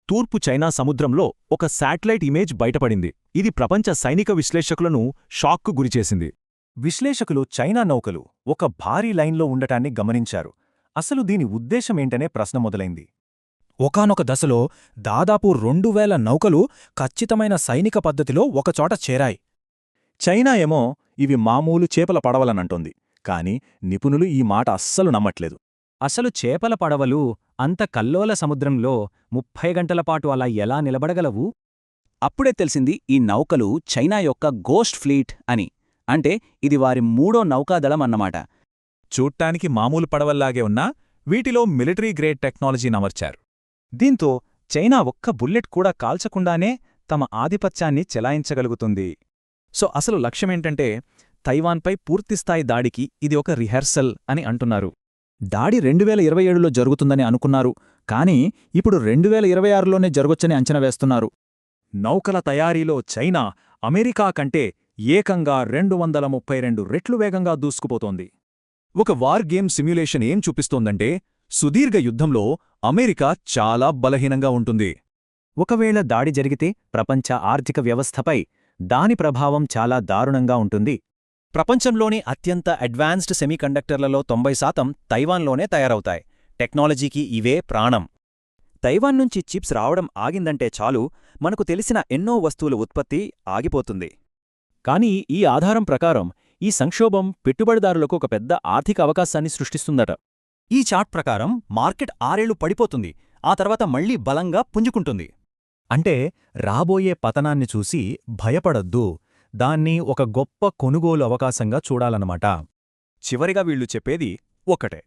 తూర్పు చైనా సముద్రంలో ఒక శాటిలైట్ ఇమేజ్ బయటపడింది. ఇది ప్రపంచ సైనిక విశ్లేషకులను షాక్కు గురిచేసింది. విశ్లేషకులు చైనా నౌకలు ఒక భారీ లైన్లో ఉండటాన్ని గమనించారు. అసలు దీని ఉద్దేశమేంటనే ప్రశ్న మొదలైంది. ఒకానొక దశలో దాదాపు 2000 నౌకలు ఖచ్చితమైన సైనిక పద్ధతిలో ఒకచోట చేరాయి. చైనా ఏమో ఇవి మామూలు చేపల పడవలనంటోంది. కాని నిపుణులు ఈ మాట అస్సలు నమ్మట్లేదు. అసలు చేపల పడవలు అంత కల్లోల సముద్రంలో 30 గంటలపాటు అలా ఎలా నిలబడగలవు? అప్పుడే తెలిసింది ఈ నౌకలు చైనా యొక్క గోస్ట్ ఫ్లీట్ అని. అంటే ఇది వారి మూడో నౌకాదళం అన్నమాట. చూడ్డానికి మామూలు పడవల్లాగే ఉన్నా వీటిలో మిలిటరీ గ్రేడ్ టెక్నాలజీని అమర్చారు. దీంతో చైనా ఒక్క బుల్లెట్ కూడా కాల్చకుండానే తమ ఆధిపత్యాన్ని చెలాయించగలుగుతుంది. సో అసలు లక్ష్యమేంటంటే తైవాన్పై పూర్తిస్థాయి దాడికి ఇది ఒక రిహర్సల్ అని అంటున్నారు. దాడి 2027లో జరుగుతుందని అనుకున్నారు, కానీ ఇప్పుడు 2026లోనే జరగొచ్చని అంచనా వేస్తున్నారు. నౌకల తయారీలో చైనా అమెరికా కంటే ఏకంగా 232 రెట్లు వేగంగా దూసుకుపోతోంది. ఒక వార్ గేమ్ సిమ్యులేషన్ ఏం చూపిస్తోందంటే సుదీర్ఘ యుద్ధంలో అమెరికా చాలా బలహీనంగా ఉంటుంది. ఒకవేళ దాడి జరిగితే ప్రపంచ ఆర్థిక వ్యవస్థపై దాని ప్రభావం చాలా దారుణంగా ఉంటుంది. ప్రపంచంలోని అత్యంత అడ్వాన్స్డ్ సెమీకండక్టర్లలో 90% తైవాన్లోనే తయారవుతాయి. టెక్నాలజీకి ఇవే ప్రాణం. తైవాన్ నుంచి చిప్స్ రావడం ఆగిందంటే చాలు, మనకు తెలిసిన ఎన్నో వస్తువుల ఉత్పత్తి ఆగిపోతుంది. కానీ ఈ ఆధారం ప్రకారం ఈ సంక్షోభం పెట్టుబడిదారులకు ఒక పెద్ద ఆర్థిక అవకాశాన్ని సృష్టిస్తుందట. ఈ చార్ట్ ప్రకారం మార్కెట్ 6 ఏళ్లు పడిపోతుంది, ఆ తర్వాత మళ్లీ బలంగా పుంజుకుంటుంది. అంటే రాబోయే పతనాన్ని చూసి భయపడొద్దు, దాన్ని ఒక గొప్ప కొనుగోలు అవకాశంగా చూడాలన్నమాట. చివరిగా వీళ్లు చెప్పేది ఒక్కటే: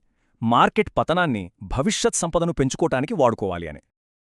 మార్కెట్ పతనాన్ని భవిష్యత్ సంపదను పెంచుకోటానికి వాడుకోవాలి అని.